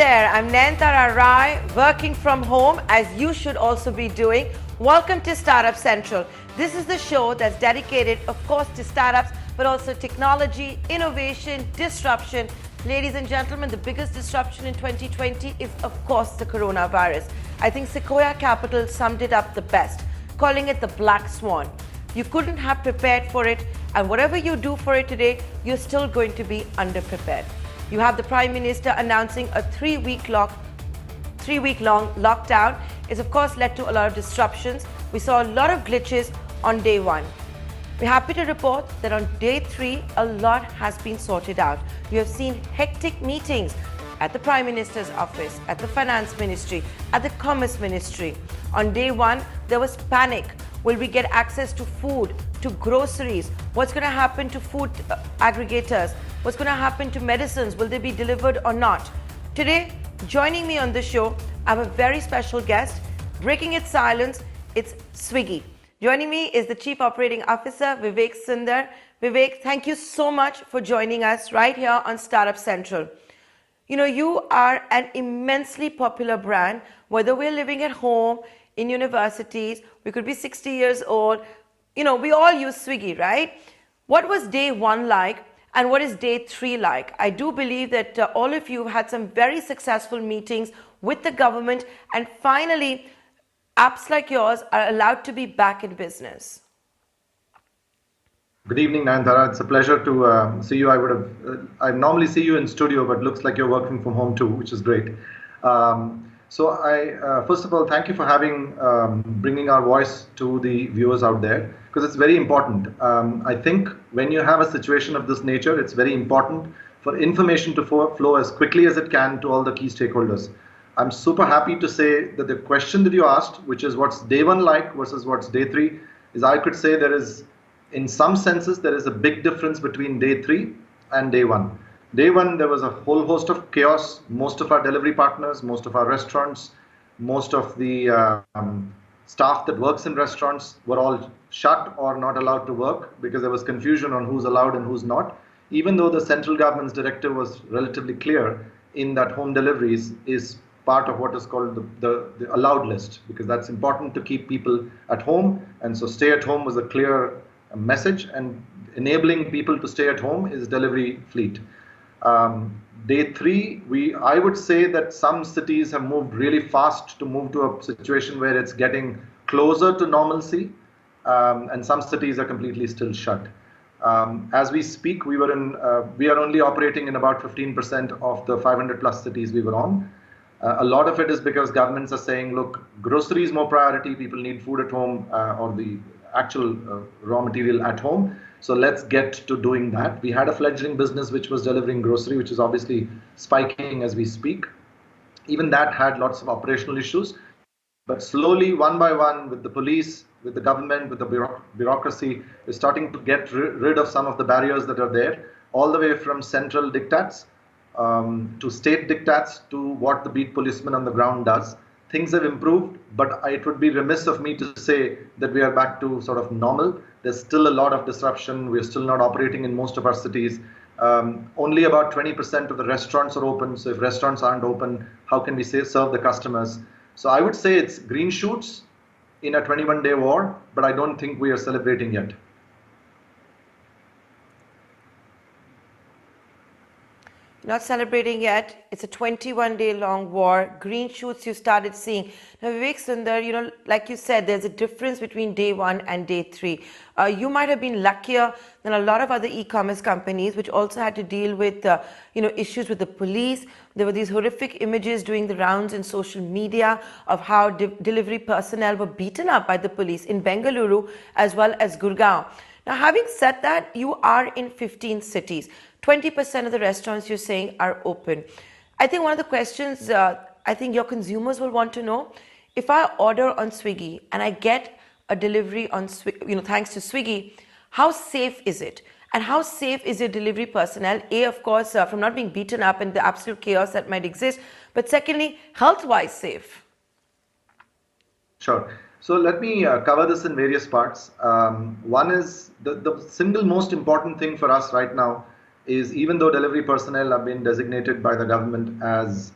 there, I'm Nayantara Rai, working from home as you should also be doing. Welcome to Startup Central. This is the show that's dedicated, of course, to startups, but also technology, innovation, disruption. Ladies and gentlemen, the biggest disruption in 2020 is, of course, the coronavirus. I think Sequoia Capital summed it up the best, calling it the black swan. You couldn't have prepared for it, and whatever you do for it today, you're still going to be underprepared. You have the Prime Minister announcing a three-week-long lockdown. It's of course led to a lot of disruptions. We saw a lot of glitches on day one. We're happy to report that on day three, a lot has been sorted out. You have seen hectic meetings at the Prime Minister's office, at the Finance Ministry, at the Commerce Ministry. On day one, there was panic. Will we get access to food, to groceries? What's going to happen to food aggregators? What's going to happen to medicines? Will they be delivered or not? Today, joining me on the show, I have a very special guest. Breaking its silence, it's Swiggy. Joining me is the Chief Operating Officer, Vivek Sunder. Vivek, thank you so much for joining us right here on Startup Central. You know, you are an immensely popular brand, whether we're living at home, in universities, we could be 60 years old. You know, we all use Swiggy, right? What was day one like and what is day three like? I do believe that all of you had some very successful meetings with the government, and finally, apps like yours are allowed to be back in business. Good evening, Nayantara. It's a pleasure to see you. I normally see you in studio, but looks like you're working from home too, which is great. So first of all, thank you for bringing our voice to the viewers out there, because it's very important. I think when you have a situation of this nature, it's very important for information to flow as quickly as it can to all the key stakeholders. I'm super happy to say that the question that you asked, which is what's day one like versus what's day three, is I could say there is, in some senses, there is a big difference between day three and day one. Day one, there was a whole host of chaos. Most of our delivery partners, most of our restaurants, most of the staff that works in restaurants were all shut or not allowed to work because there was confusion on who's allowed and who's not, even though the central government's directive was relatively clear in that home deliveries is part of what is called the allowed list, because that's important to keep people at home. And so stay at home was a clear message, and enabling people to stay at home is delivery fleet. Day three, I would say that some cities have moved really fast to move to a situation where it's getting closer to normalcy, and some cities are completely still shut. As we speak, we are only operating in about 15% of the 500 plus cities we were on. A lot of it is because governments are saying, look, grocery is more priority, people need food at home, or the actual raw material at home. So let's get to doing that. We had a fledgling business which was delivering grocery, which is obviously spiking as we speak. Even that had lots of operational issues. But slowly, one by one, with the police, with the government, with the bureaucracy, we're starting to get rid of some of the barriers that are there, all the way from central diktats to state diktats to what the beat policeman on the ground does. Things have improved, but it would be remiss of me to say that we are back to sort of normal. There's still a lot of disruption. We're still not operating in most of our cities. Only about 20% of the restaurants are open. So if restaurants aren't open, how can we serve the customers? So I would say it's green shoots in a 21-day war, but I don't think we are celebrating yet. Not celebrating yet. It's a 21-day long war. Green shoots you started seeing. Now, Vivek Sunder, you know, like you said, there's a difference between day one and day three. You might have been luckier than a lot of other e-commerce companies, which also had to deal with, issues with the police. There were these horrific images doing the rounds in social media of how delivery personnel were beaten up by the police in Bengaluru as well as Gurgaon. Now, having said that, you are in 15 cities. 20% of the restaurants you're saying are open. I think one of the questions I think your consumers will want to know, if I order on Swiggy and I get a delivery on thanks to Swiggy, how safe is it? And how safe is your delivery personnel? A, of course, from not being beaten up and the absolute chaos that might exist, but secondly, health-wise safe. Sure. So let me cover this in various parts. One is the single most important thing for us right now is, even though delivery personnel have been designated by the government as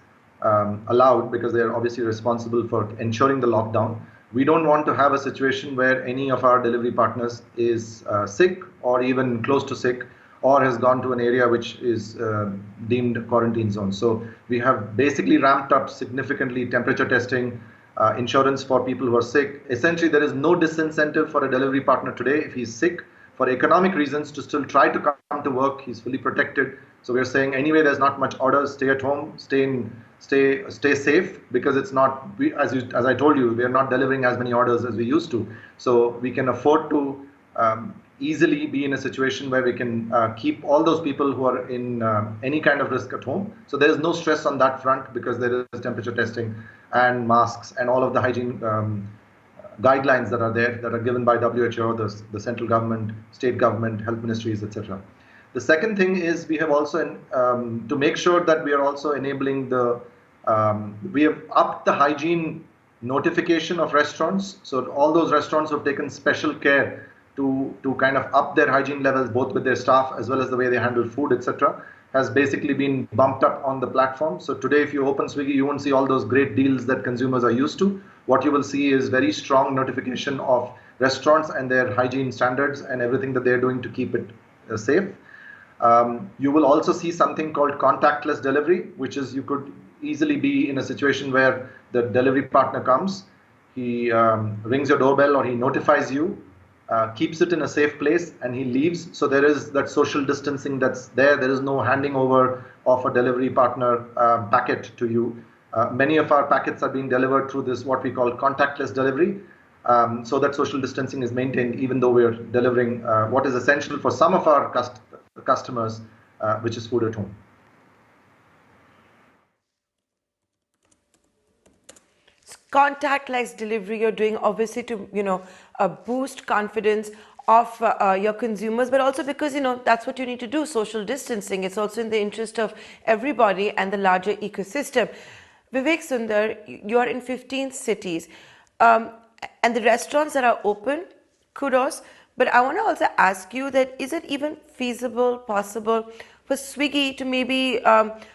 allowed because they are obviously responsible for ensuring the lockdown. We don't want to have a situation where any of our delivery partners is sick or even close to sick or has gone to an area which is deemed quarantine zone. So we have basically ramped up significantly temperature testing, insurance for people who are sick. Essentially, there is no disincentive for a delivery partner today if he's sick for economic reasons to still try to come to work. He's fully protected. So we're saying anyway, there's not much orders. Stay at home, stay safe, because it's not, as I told you, we are not delivering as many orders as we used to. So we can afford to easily be in a situation where we can keep all those people who are in any kind of risk at home. So there is no stress on that front because there is temperature testing and masks and all of the hygiene guidelines that are there, that are given by WHO, the central government, state government, health ministries, etc. The second thing is we have also, to make sure that we are also enabling we have upped the hygiene notification of restaurants. So all those restaurants have taken special care to kind of up their hygiene levels, both with their staff as well as the way they handle food, etc., has basically been bumped up on the platform. So today, if you open Swiggy, you won't see all those great deals that consumers are used to. What you will see is very strong notification of restaurants and their hygiene standards and everything that they're doing to keep it safe. You will also see something called contactless delivery, which is you could easily be in a situation where the delivery partner comes, he rings your doorbell or he notifies you, keeps it in a safe place, and he leaves. So there is that social distancing that's there. There is no handing over of a delivery partner packet to you. Many of our packets are being delivered through this, what we call contactless delivery. So that social distancing is maintained even though we're delivering what is essential for some of our customers, which is food at home. Contactless delivery you're doing obviously to boost confidence of your consumers, but also because that's what you need to do, social distancing. It's also in the interest of everybody and the larger ecosystem. Vivek Sunder, you're in 15 cities, and the restaurants that are open, kudos, but I want to also ask you that is it even feasible, possible for Swiggy to maybe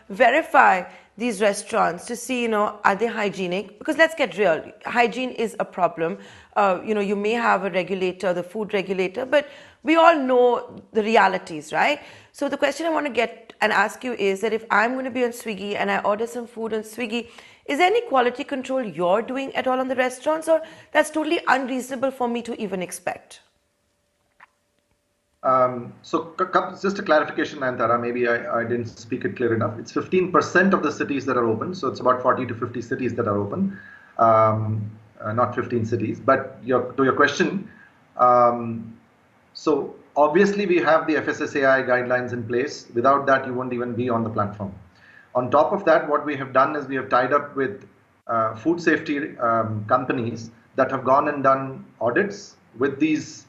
verify these restaurants to see, are they hygienic? Because let's get real, hygiene is a problem. You may have a regulator, the food regulator, but we all know the realities, right? So the question I want to get and ask you is that if I'm going to be on Swiggy and I order some food on Swiggy, is there any quality control you're doing at all on the restaurants, or that's totally unreasonable for me to even expect? So just a clarification, Nayantara, maybe I didn't speak it clear enough. It's 15% of the cities that are open. So it's about 40 to 50 cities that are open, not 15 cities. But to your question, so obviously we have the FSSAI guidelines in place. Without that, you won't even be on the platform. On top of that, what we have done is we have tied up with food safety companies that have gone and done audits with these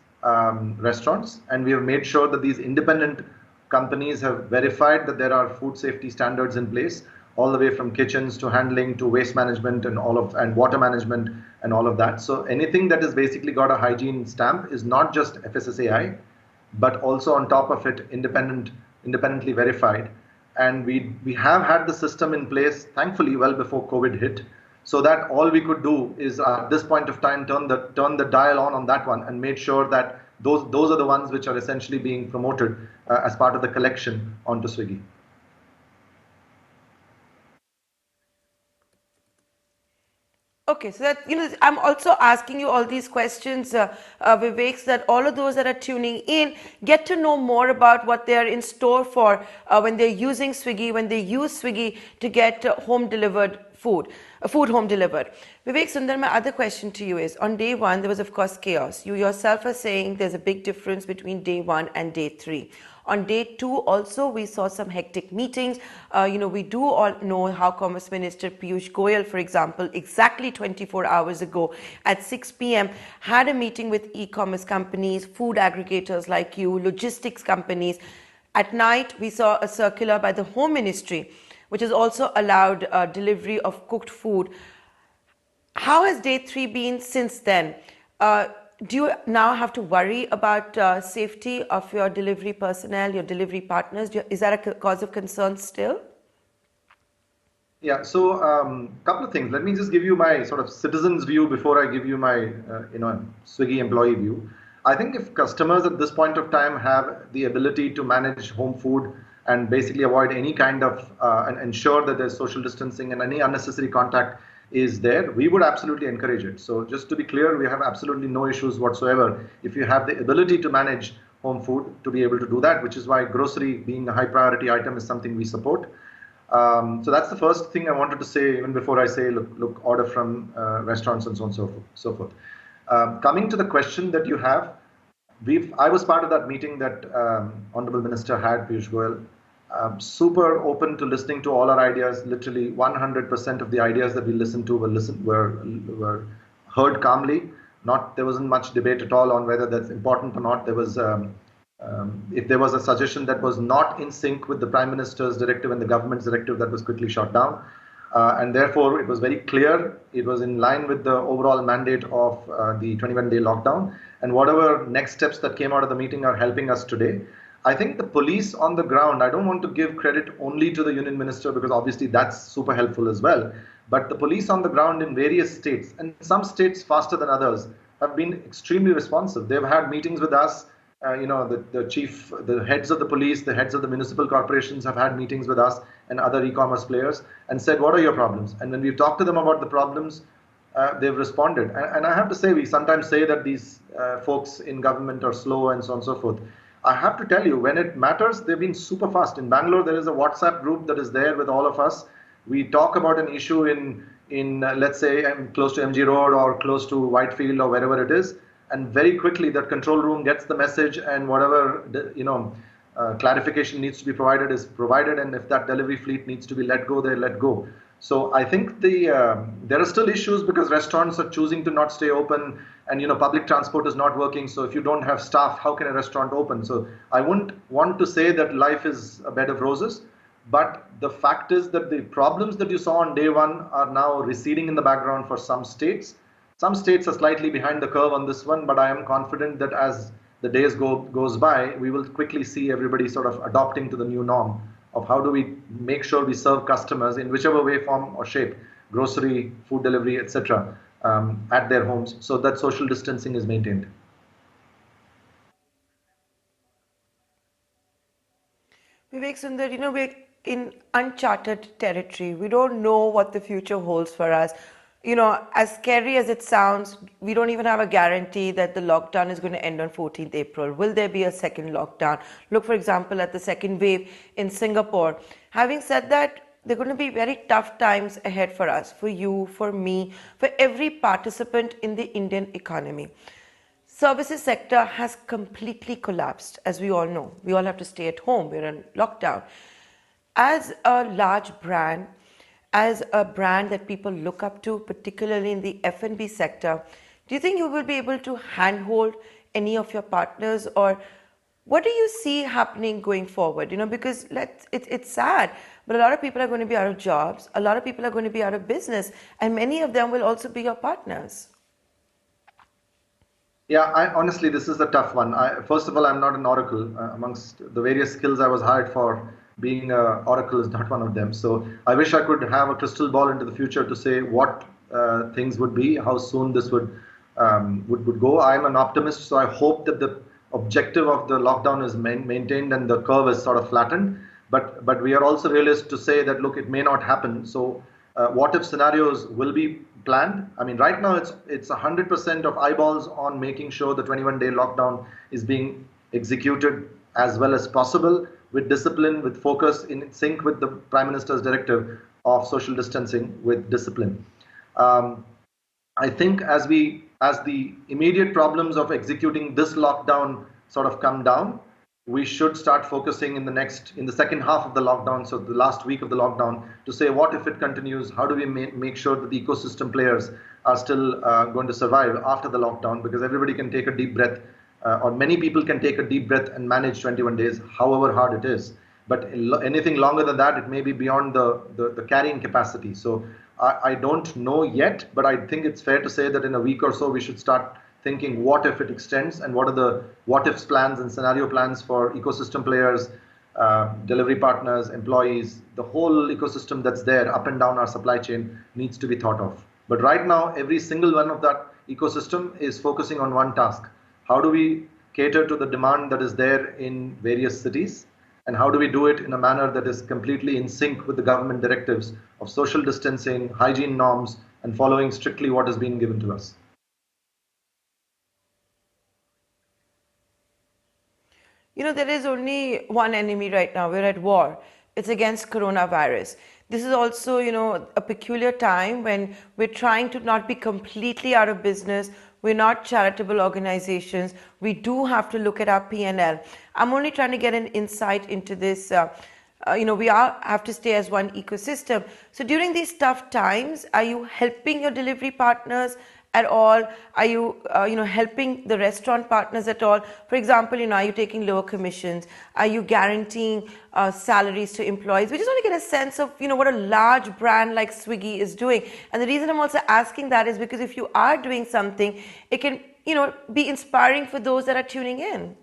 restaurants, and we have made sure that these independent companies have verified that there are food safety standards in place, all the way from kitchens to handling to waste management and water management and all of that. So anything that has basically got a hygiene stamp is not just FSSAI, but also on top of it independently verified. And we have had the system in place, thankfully, well before COVID hit, so that all we could do is at this point of time turn the dial on that one and made sure that those are the ones which are essentially being promoted as part of the collection onto Swiggy. Okay, so that I'm also asking you all these questions, Vivek, so that all of those that are tuning in get to know more about what they are in store for when they're using Swiggy, when they use Swiggy to get home delivered food home delivered. Vivek Sunder, my other question to you is, on day one, there was of course chaos. You yourself are saying there's a big difference between day one and day three. On day two also, we saw some hectic meetings. We do all know how Commerce Minister Piyush Goyal, for example, exactly 24 hours ago at 6 p.m. had a meeting with e-commerce companies, food aggregators like you, logistics companies. At night, we saw a circular by the Home Ministry, which has also allowed delivery of cooked food. How has day three been since then? Do you now have to worry about safety of your delivery personnel, your delivery partners? Is that a cause of concern still? Yeah, so couple of things. Let me just give you my sort of citizens view before I give you my Swiggy employee view. I think if customers at this point of time have the ability to manage home food and basically avoid any kind of and ensure that there's social distancing and any unnecessary contact is there, we would absolutely encourage it. So just to be clear, we have absolutely no issues whatsoever if you have the ability to manage home food to be able to do that, which is why grocery being a high priority item is something we support. So that's the first thing I wanted to say, even before I say, look, order from restaurants and so on and so forth. Coming to the question that you have, I was part of that meeting that Honorable Minister had, Piyush Goyal. Super open to listening to all our ideas. Literally 100% of the ideas that we listened to were heard calmly. Not There wasn't much debate at all on whether that's important or not. There was if there was a suggestion that was not in sync with the Prime Minister's directive and the government's directive, that was quickly shot down. And therefore, it was very clear it was in line with the overall mandate of the 21-day lockdown. And whatever next steps that came out of the meeting are helping us today. I think the police on the ground, I don't want to give credit only to the Union Minister because obviously that's super helpful as well. But the police on the ground in various states, and some states faster than others, have been extremely responsive. They've had meetings with us. The heads of the police, the heads of the municipal corporations have had meetings with us and other e-commerce players and said, what are your problems? And when we've talked to them about the problems, they've responded. And I have to say, we sometimes say that these folks in government are slow and so on and so forth. I have to tell you, when it matters, they've been super fast. In Bangalore, there is a WhatsApp group that is there with all of us. We talk about an issue in let's say, close to MG Road or close to Whitefield or wherever it is. And very quickly that control room gets the message, and whatever clarification needs to be provided is provided, and if that delivery fleet needs to be let go, they let go. So I think there are still issues because restaurants are choosing to not stay open, and public transport is not working. So if you don't have staff, how can a restaurant open? So I wouldn't want to say that life is a bed of roses, but the fact is that the problems that you saw on day one are now receding in the background for some states. Some states are slightly behind the curve on this one, but I am confident that as the days goes by, we will quickly see everybody sort of adopting to the new norm of how do we make sure we serve customers in whichever way, form or shape, grocery, food delivery, etc., at their homes, so that social distancing is maintained. Vivek Sunder, we're in uncharted territory. We don't know what the future holds for us. As scary as it sounds, we don't even have a guarantee that the lockdown is going to end on 14th April. Will there be a second lockdown? Look, for example, at the second wave in Singapore. Having said that, they're going to be very tough times ahead for us, for you, for me, for every participant in the Indian economy. Services sector has completely collapsed, as we all know. We all have to stay at home. We're in lockdown. As a large brand, as a brand that people look up to, particularly in the F&B sector, do you think you will be able to handhold any of your partners, or what do you see happening going forward? Because it's sad, but a lot of people are going to be out of jobs, a lot of people are going to be out of business, and many of them will also be your partners. Yeah, honestly, this is a tough one. First of all, I'm not an oracle. Amongst the various skills I was hired for, being an oracle is not one of them. So I wish I could have a crystal ball into the future to say what things would be, how soon this would go. I'm an optimist, so I hope that the objective of the lockdown is maintained and the curve is sort of flattened. But we are also realistic to say that, look, it may not happen. So what if scenarios will be planned? I mean, right now it's 100% of eyeballs on making sure the 21-day lockdown is being executed as well as possible, with discipline, with focus, in sync with the Prime Minister's directive of social distancing with discipline. I think as the immediate problems of executing this lockdown sort of come down, we should start focusing in the second half of the lockdown, so the last week of the lockdown, to say what if it continues, how do we make sure that the ecosystem players are still going to survive after the lockdown, because everybody can take a deep breath, or many people can take a deep breath and manage 21 days, however hard it is. But anything longer than that, it may be beyond the carrying capacity. So I don't know yet, but I think it's fair to say that in a week or so, we should start thinking what if it extends, and what are the what ifs plans and scenario plans for ecosystem players, delivery partners, employees, the whole ecosystem that's there up and down our supply chain needs to be thought of. But right now, every single one of that ecosystem is focusing on one task. How do we cater to the demand that is there in various cities? And how do we do it in a manner that is completely in sync with the government directives of social distancing, hygiene norms, and following strictly what has been given to us? There is only one enemy right now. We're at war. It's against coronavirus. This is also, a peculiar time when we're trying to not be completely out of business. We're not charitable organizations. We do have to look at our P&L. I'm only trying to get an insight into this. We have to stay as one ecosystem. So during these tough times, are you helping your delivery partners at all? Are you, helping the restaurant partners at all? For example, are you taking lower commissions? Are you guaranteeing salaries to employees? We just want to get a sense of, what a large brand like Swiggy is doing. And the reason I'm also asking that is because if you are doing something, it can, be inspiring for those that are tuning in.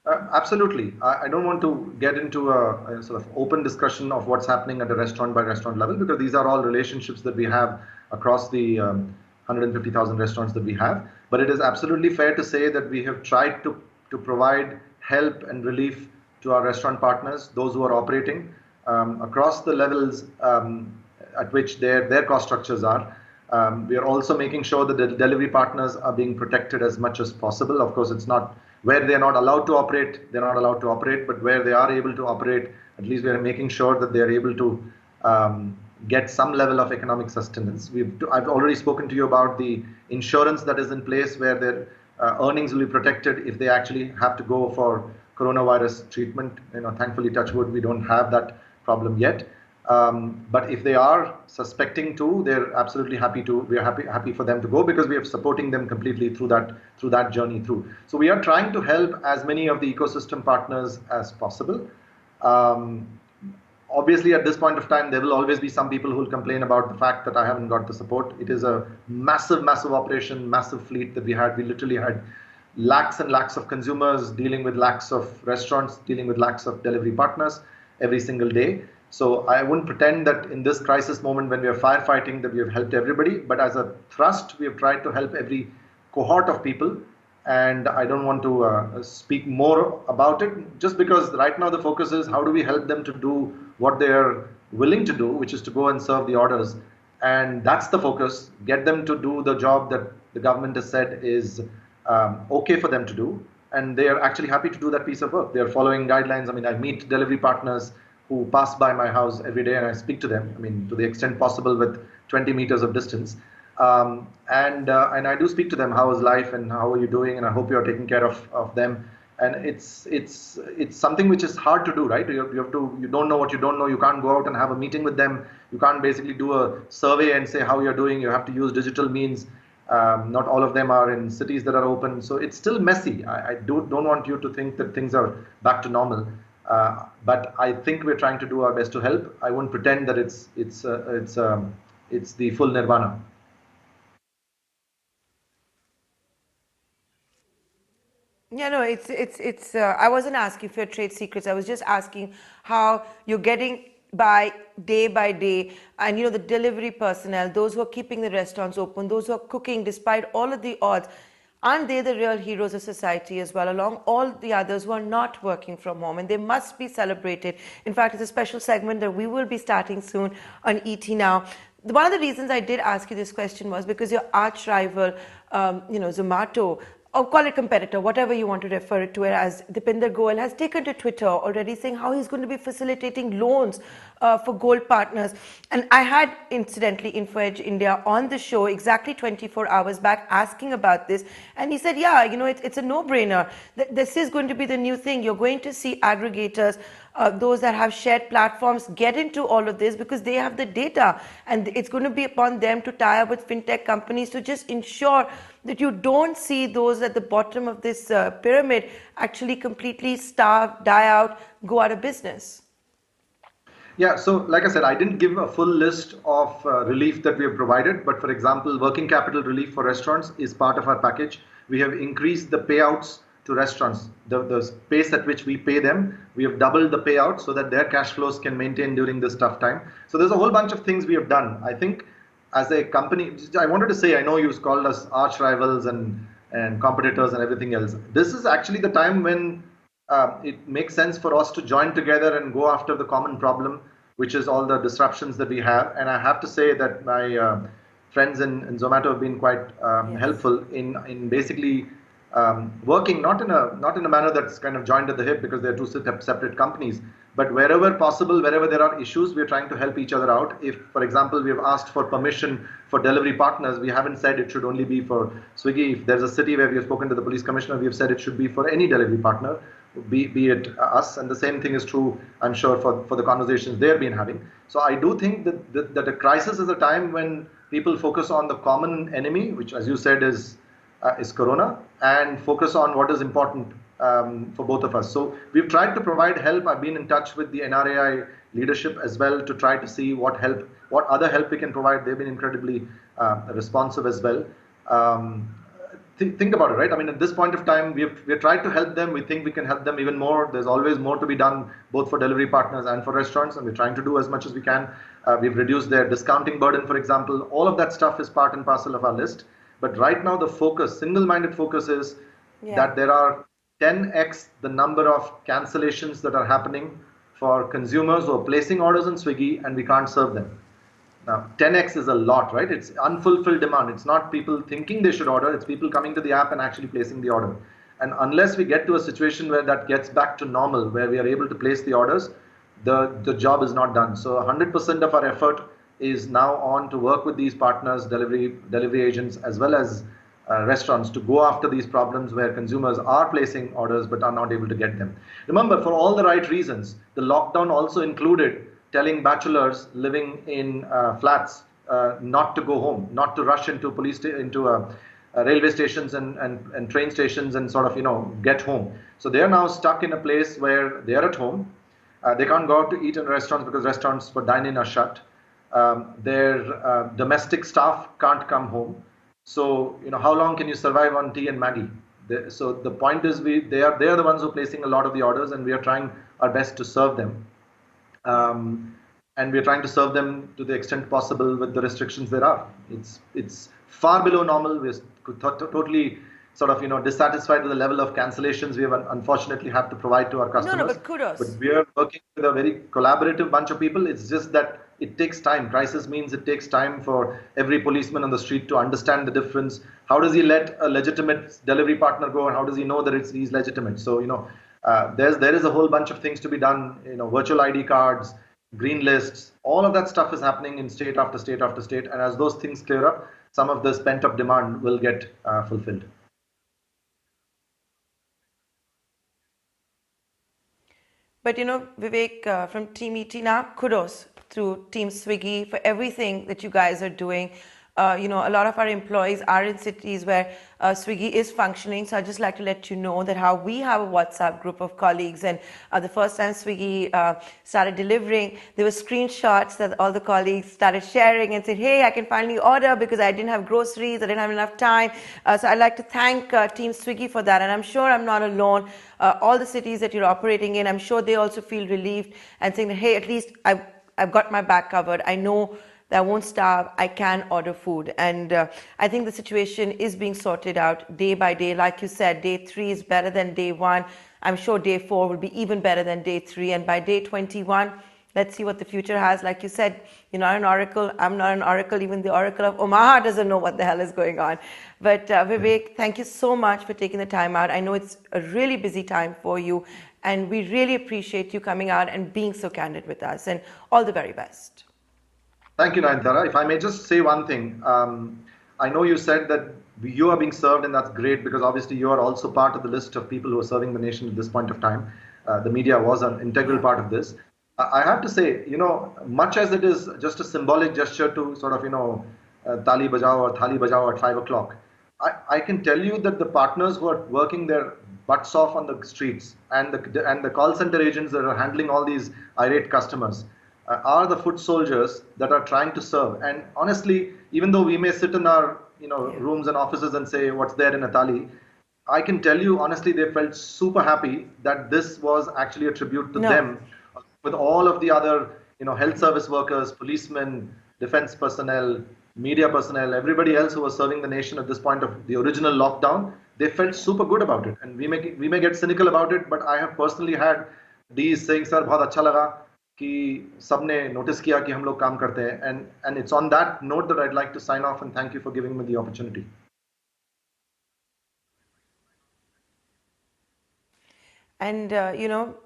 Absolutely. I don't want to get into a sort of open discussion of what's happening at a restaurant by restaurant level, because these are all relationships that we have across the 150,000 restaurants that we have. But it is absolutely fair to say that we have tried to provide help and relief to our restaurant partners, those who are operating across the levels at which their cost structures are. We are also making sure that the delivery partners are being protected as much as possible. Of course, it's not where they're not allowed to operate, they're not allowed to operate, but where they are able to operate, at least we are making sure that they're able to get some level of economic sustenance. I've already spoken to you about the insurance that is in place, where their earnings will be protected if they actually have to go for coronavirus treatment. Thankfully, touch wood, we don't have that problem yet. But if they are suspecting to, they're absolutely happy to. We are happy for them to go, because we are supporting them completely through that journey through. So we are trying to help as many of the ecosystem partners as possible. Obviously, at this point of time, there will always be some people who will complain about the fact that I haven't got the support. It is a massive operation, massive fleet that we had. We literally had lakhs and lakhs of consumers dealing with lakhs of restaurants, dealing with lakhs of delivery partners every single day. So I wouldn't pretend that in this crisis moment when we are firefighting that we have helped everybody, but as a thrust, we have tried to help every cohort of people. And I don't want to speak more about it, just because right now the focus is how do we help them to do what they are willing to do, which is to go and serve the orders. And that's the focus, get them to do the job that the government has said is okay for them to do. And they are actually happy to do that piece of work. They are following guidelines. I mean, I meet delivery partners who pass by my house every day, and I speak to them, to the extent possible with 20 meters of distance. And I do speak to them, how is life and how are you doing, and I hope you're taking care of them. And it's something which is hard to do, right? You don't know what you don't know. You can't go out and have a meeting with them. You can't basically do a survey and say how you're doing. You have to use digital means. Not all of them are in cities that are open, so it's still messy. I don't want you to think that things are back to normal. But I think we're trying to do our best to help. I won't pretend that it's the full nirvana. Yeah, no, it's. I wasn't asking for your trade secrets. I was just asking how you're getting by day, and the delivery personnel, those who are keeping the restaurants open, those who are cooking despite all of the odds. Aren't they the real heroes of society as well, along all the others who are not working from home? And they must be celebrated. In fact, it's a special segment that we will be starting soon on ET Now. One of the reasons I did ask you this question was because your arch rival, Zomato, or call it competitor, whatever you want to refer it to it as, Dipinder Goyal has taken to Twitter already saying how he's going to be facilitating loans for gold partners. And I had, incidentally, InfoEdge India on the show exactly 24 hours back asking about this. And he said, yeah, it's a no-brainer. This is going to be the new thing. You're going to see aggregators, those that have shared platforms, get into all of this because they have the data. And it's going to be upon them to tie up with fintech companies to just ensure that you don't see those at the bottom of this pyramid actually completely starve, die out, go out of business. Yeah, so like I said, I didn't give a full list of relief that we have provided, but for example, working capital relief for restaurants is part of our package. We have increased the payouts to restaurants. The pace at which we pay them, we have doubled the payout so that their cash flows can maintain during this tough time. So there's a whole bunch of things we have done. I think as a company, I wanted to say, I know you called us arch rivals and competitors and everything else. This is actually the time when it makes sense for us to join together and go after the common problem, which is all the disruptions that we have. And I have to say that my friends in Zomato have been quite helpful in basically working not in a manner that's kind of joined at the hip because they're two separate companies, but wherever possible, wherever there are issues, we're trying to help each other out. If, for example, we have asked for permission for delivery partners, we haven't said it should only be for Swiggy. If there's a city where we have spoken to the police commissioner, we have said it should be for any delivery partner, be it us. And the same thing is true, I'm sure, for the conversations they've been having. So I do think that a crisis is a time when people focus on the common enemy, which, as you said, is Corona, and focus on what is important for both of us. So we've tried to provide help. I've been in touch with the NRAI leadership as well to try to see what other help we can provide. They've been incredibly responsive as well. Think about it, right? I mean, at this point of time, we've tried to help them. We think we can help them even more. There's always more to be done, both for delivery partners and for restaurants, and we're trying to do as much as we can. We've reduced their discounting burden, for example. All of that stuff is part and parcel of our list. But right now, the focus, single-minded focus is that there are 10x the number of cancellations that are happening for consumers who are placing orders on Swiggy and we can't serve them. Now, 10x is a lot, right? It's unfulfilled demand. It's not people thinking they should order. It's people coming to the app and actually placing the order. And unless we get to a situation where that gets back to normal, where we are able to place the orders, the job is not done. So 100% of our effort is now on to work with these partners, delivery agents, as well as restaurants to go after these problems where consumers are placing orders but are not able to get them. Remember, for all the right reasons, the lockdown also included telling bachelors living in flats not to go home, not to rush into railway stations and train stations and sort of, get home. So they are now stuck in a place where they are at home. They can't go out to eat in restaurants because restaurants for dine-in are shut. Their domestic staff can't come home. So, how long can you survive on tea and Maggie? So the point is they are the ones who are placing a lot of the orders, and we are trying our best to serve them. And we are trying to serve them to the extent possible with the restrictions there are. It's far below normal. We're totally sort of, dissatisfied with the level of cancellations we have unfortunately have to provide to our customers. No, but kudos. But we are working with a very collaborative bunch of people. It's just that it takes time. Crisis means it takes time for every policeman on the street to understand the difference. How does he let a legitimate delivery partner go, and how does he know that he's legitimate? So, there is a whole bunch of things to be done. Virtual ID cards, green lists, all of that stuff is happening in state after state after state. And as those things clear up, some of this pent-up demand will get fulfilled. But Vivek, from Team ET, kudos to Team Swiggy for everything that you guys are doing. A lot of our employees are in cities where Swiggy is functioning. So I'd just like to let you know that how we have a WhatsApp group of colleagues, and the first time Swiggy started delivering, there were screenshots that all the colleagues started sharing and said, hey, I can finally order because I didn't have groceries, I didn't have enough time. So I'd like to thank Team Swiggy for that. And I'm sure I'm not alone. All the cities that you're operating in, I'm sure they also feel relieved and saying, hey, at least I've got my back covered. I know that I won't starve, I can order food. And I think the situation is being sorted out day by day. Like you said, day 3 is better than day 1. I'm sure day 4 will be even better than day 3. And by day 21, let's see what the future has. Like you said, you're not an oracle, I'm not an oracle. Even the Oracle of Omaha doesn't know what the hell is going on. But Vivek, thank you so much for taking the time out. I know it's a really busy time for you, and we really appreciate you coming out and being so candid with us. And all the very best. Thank you, Nayantara. If I may just say one thing, I know you said that you are being served, and that's great because obviously you are also part of the list of people who are serving the nation at this point of time. The media was an integral part of this. I have to say, much as it is just a symbolic gesture to sort of, tali bajao or thali bajao at 5 o'clock, I can tell you that the partners who are working their butts off on the streets and the call center agents that are handling all these irate customers are the foot soldiers that are trying to serve. And honestly, even though we may sit in our rooms and offices and say what's there in a thali, I can tell you honestly, they felt super happy that this was actually a tribute to No. them, with all of the other, health service workers, policemen, defense personnel, media personnel, everybody else who was serving the nation at this point of the original lockdown. They felt super good about it, and we may get cynical about it, but I have personally had these saying, "Sir, बहुत अच्छा लगा कि सबने notice किया कि हम लोग काम करते हैं," and it's on that note that I'd like to sign off and thank you for giving me the opportunity. And,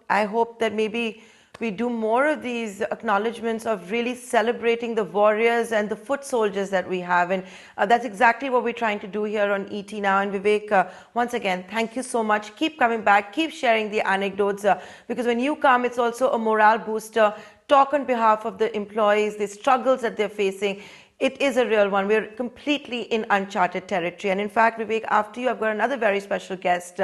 I hope that maybe we do more of these acknowledgements of really celebrating the warriors and the foot soldiers that we have. And that's exactly what we're trying to do here on ET Now. And Vivek, once again, thank you so much. Keep coming back, keep sharing the anecdotes, because when you come, it's also a morale booster. Talk on behalf of the employees, the struggles that they're facing. It is a real one. We're completely in uncharted territory. And in fact, Vivek, after you, I've got another very special guest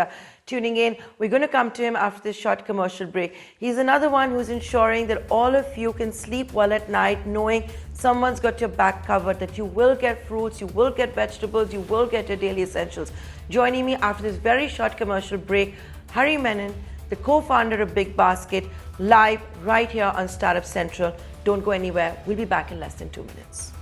tuning in. We're going to come to him after this short commercial break. He's another one who's ensuring that all of you can sleep well at night, knowing someone's got your back covered, that you will get fruits, you will get vegetables, you will get your daily essentials. Joining me after this very short commercial break, Hari Menon, the co-founder of Big Basket, live right here on Startup Central. Don't go anywhere. We'll be back in less than 2 minutes.